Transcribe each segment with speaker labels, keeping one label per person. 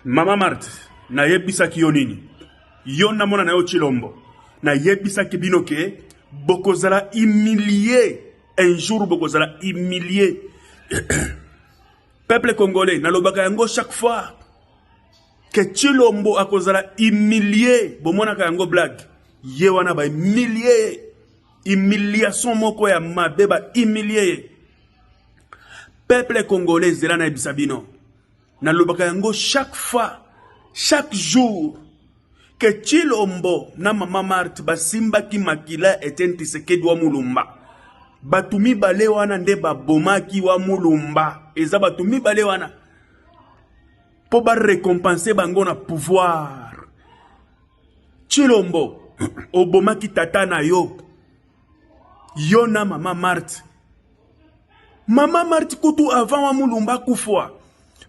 Speaker 1: Mama Marthe, na yebisaki yo nini? Yo na mona na yo Chilombo. Na yebisaki bino ke bokozala humilié. Un jour bokozala humilié. Peuple congolais, na lobaka yango chaque fois que Chilombo akozala humilié, bomona ka yango blague. Ye wana ba humilié. Humiliation moko ya mabe ba humilié. Peuple congolais zela na yebisa bino. Na lobaka yango chaque fois, chaque jour que Chilombo na Mama Marthe basimba ki makila eten Tshisekedi wa Mulumba. Batumi bale wana nde babomaki wa Mulumba. Eza batumi bale wana po ba récompenser bango na pouvoir. Chilombo obomaki tata na yo. Yo na Mama Marthe. Mama Marthe kutu avant wa Mulumba kufwa.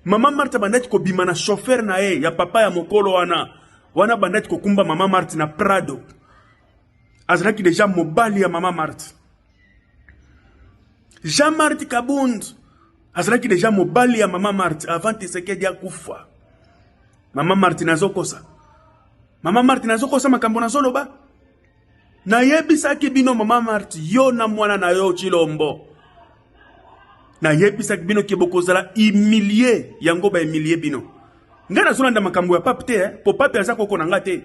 Speaker 1: Mama Marthe bandati ko bima na chauffeur na ye ya papa ya mokolo wana bandati ko kumba Mama Marthe na Prado. Azalaki deja mobali ya Mama Marthe. Jean-Marthe Kabund azalaki deja mobali ya Mama Marthe avant Tshisekedi akufa. Mama Marthe nazokosa. Mama Marthe nazokosa makambo na zoloba. Na yebisaki bino Mama Marthe yo na mwana na yo Chilombo. Na yebisaki bino ke bokozala humilié yango ba humilié bino. Ngana zolanda makambo ya pape te po pape aza koko na ngate.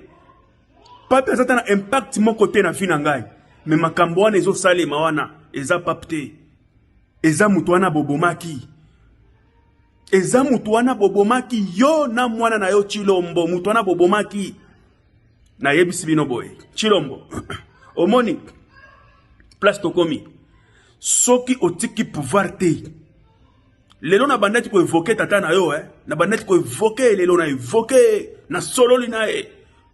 Speaker 1: Pape aza na impact moko te na fina ngai. Me makambo wana ezo salema wana eza pape te. Eza mutu wana bobomaki. Eza mutu wana bobomaki yo na mwana na yo Chilombo mutu wana bobomaki. Na yebisi bino boy. Chilombo. Omoni place tokomi. Soki otiki pouvoir te. Lelo na bandati ko évoquer tata na yo na bandati ko évoquer lelo na évoquer na solo lina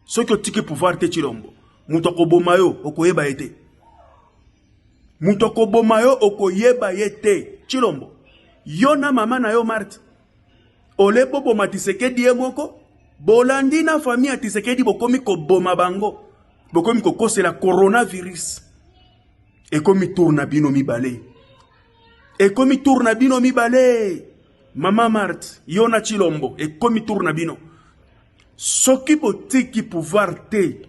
Speaker 1: soki otiki pouvoir te Chilombo. Mutu akoboma yo okoyeba ete. Mutu akoboma yo okoyeba yete Chilombo. Yo na mama na yo Marthe. Ole boboma Tshisekedi ye moko. Bolandi na famille ya Tshisekedi bokomi ko boma bango. Bokomi ko kosela coronavirus. Ekomi tourna bino mibale. Ekomi tourna bino mibale. Mama Marthe, yo na Chilombo, ekomi tourna bino. Soki botiki pouvoir te.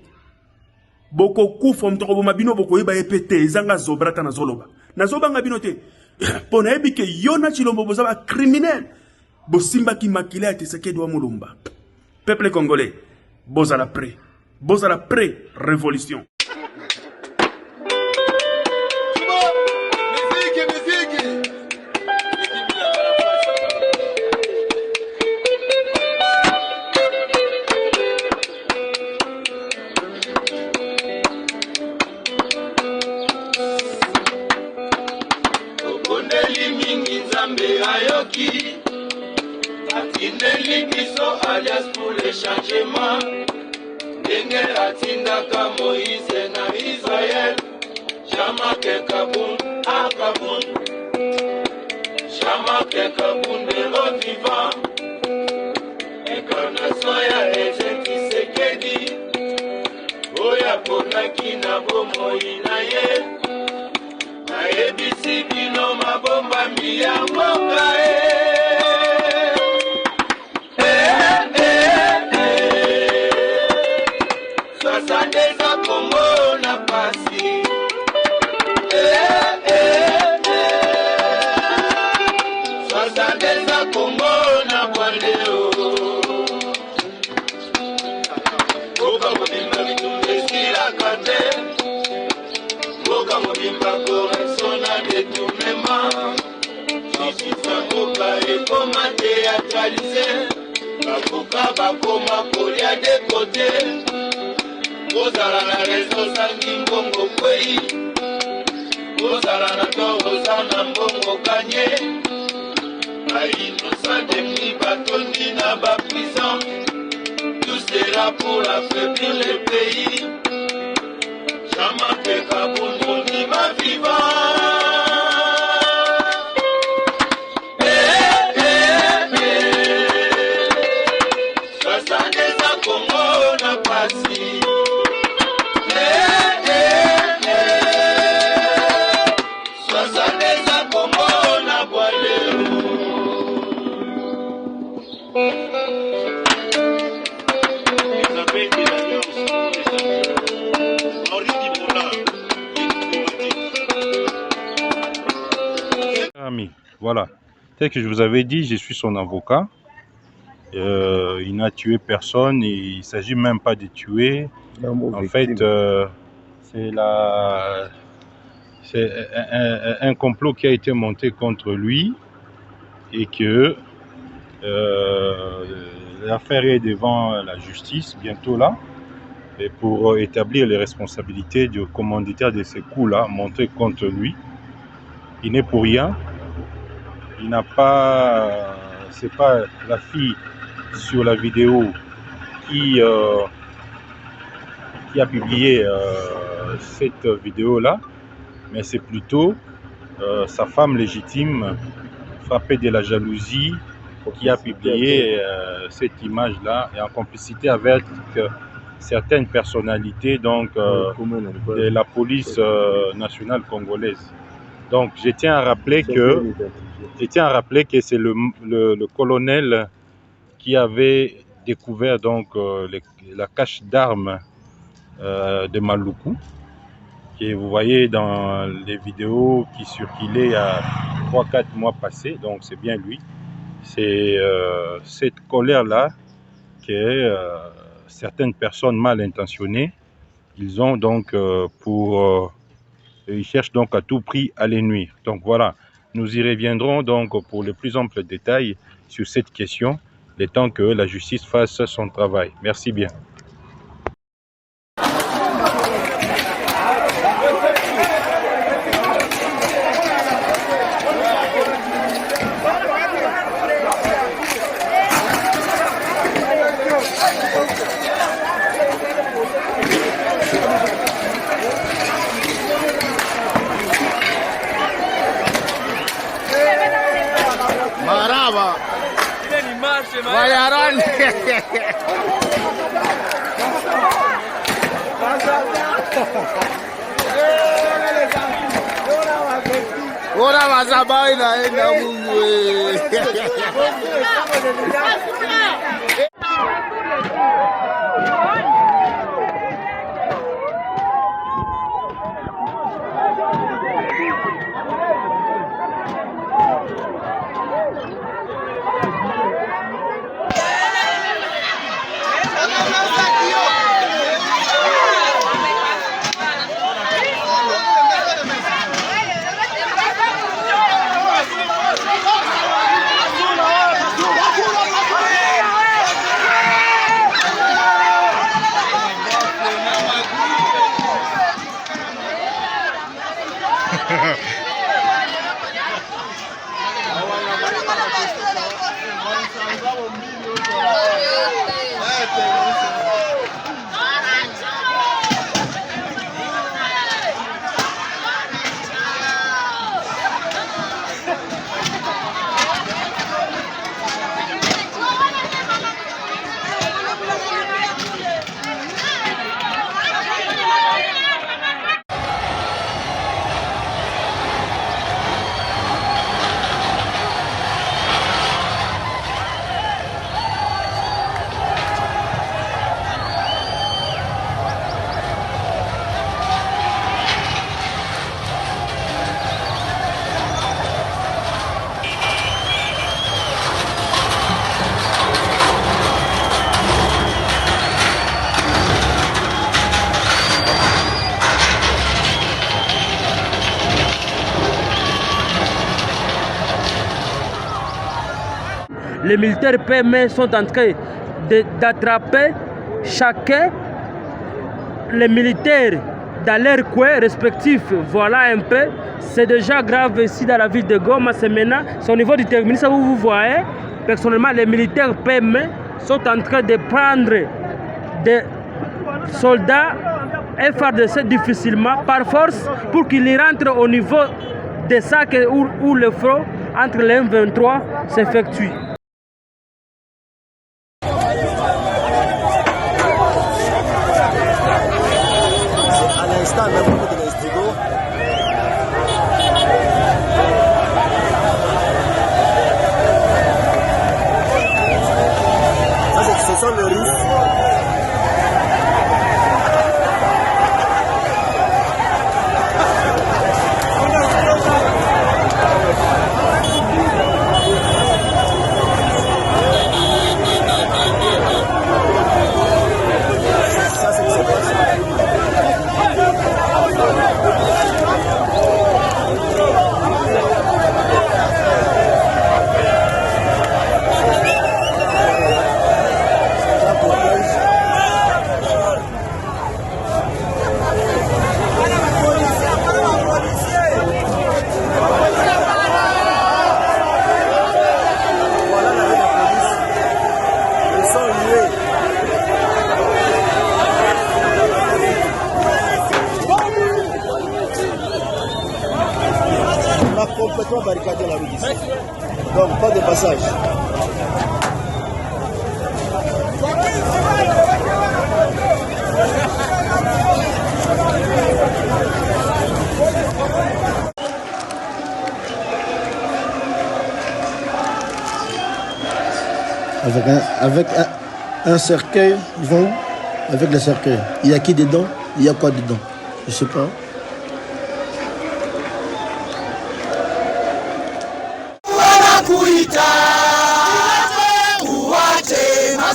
Speaker 1: Boko kufa mtoko boma bino boko yeba epete ezanga zobrata na zoloba. Na zobanga bino te. Pona ebike yo na Chilombo bozaba criminel. Bosimba ki makila ya Tshisekedi wa Mulumba. Peuple congolais, bozala prêt. Bozala prêt, révolution.
Speaker 2: Atindeli biso alias pour le changement. Denge atindaka Moïse na Israël. Jamake Kaboun a Kaboun. Jamake Kaboun de l'eau vivant. Incarnation ya Etienne Tshisekedi. Oya ponaki na bomoi na ye. Na yebisi bino mabomba miya mboka bakoma kolia de côté. Ozala na rezo sangi mbongo kwei. Ozala na to ozana mbongo kanye. Innocent de mi batondi na ba prison. Tout sera pour affaiblir le pays. Jamake Kaboun ni ma vivant.
Speaker 3: Thank you. Ami, voilà. Tel que je vous avais dit, je suis son avocat. Il n'a tué personne. Il ne s'agit même pas de tuer. En fait, c'est un complot qui a été monté contre lui et que l'affaire est devant la justice bientôt là, et pour établir les responsabilités du commanditaire de ces coups-là montés contre lui. Il n'est pour rien. Il n'a pas, c'est pas la fille sur la vidéo qui a publié cette vidéo-là, mais c'est plutôt sa femme légitime, frappée de la jalousie, qui a publié cette image-là, et en complicité avec certaines personnalités donc, de la police nationale congolaise. Donc je tiens à rappeler que c'est le colonel qui avait découvert donc la cache d'armes de Maluku, que vous voyez dans les vidéos qui circulaient il y a 3-4 mois passés. Donc c'est bien lui. C'est cette colère-là que certaines personnes mal intentionnées, ils ont donc ils cherchent donc à tout prix à les nuire. Donc voilà, nous y reviendrons donc pour les plus amples détails sur cette question, le temps que la justice fasse son travail. Merci bien.
Speaker 4: Maraba. Bayaran. Ora mazabai naenda Mungu.
Speaker 5: Les militaires PME sont en train d'attraper chacun les militaires dans leur coin respectif. Voilà un peu, c'est déjà grave ici dans la ville de Goma. C'est maintenant, c'est au niveau du terminus, ça vous voyez. Personnellement, les militaires PME sont en train de prendre des soldats FARDC difficilement, par force, pour qu'ils rentrent au niveau des sacs où le front entre les M23 s'effectue.
Speaker 4: Ce sont les Russes. Complètement barricadé la rue d'ici. Donc pas de passage. Avec un cercueil, ils vont avec le cercueil. Il y a qui dedans? Il y a quoi dedans? Je sais pas.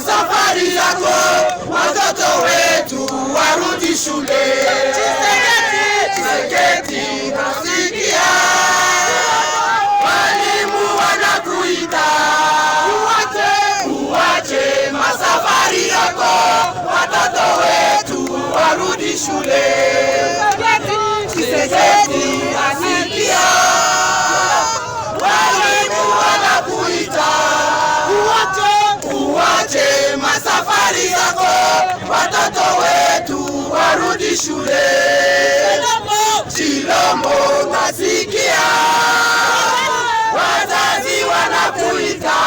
Speaker 2: Safari yako watoto wetu warudi shule. Tshisekedi nasikia walimu wanakuita, uwache masafari yako watoto wetu warudi shule. Tshisekedi nasikia walimu wanakuita, uwache masafari yako watoto wetu warudi shule. Chilombo nasikia wazazi wanakuita,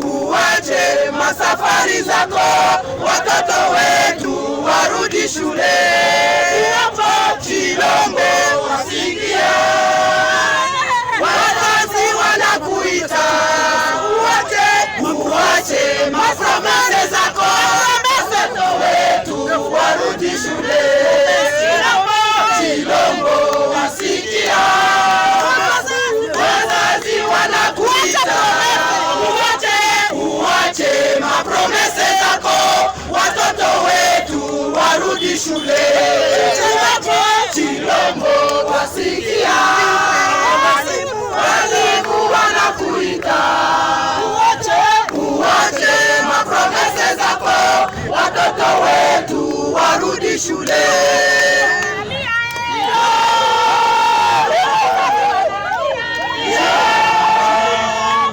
Speaker 2: uwache masafari zako watoto wetu warudi shule. Chilombo nasikia wazazi wanakuita, uwache mapromese zako watoto wetu warudi shule. Chilombo wasikia wazazi wanakuita, uwache mapromese zako watoto wetu warudi shule. Chilombo wasikia walimu wanakuita, uwache mapromese zako watoto wetu warudi shule.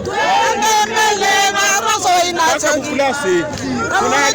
Speaker 2: Tuendelee maroso inachangila. Kuna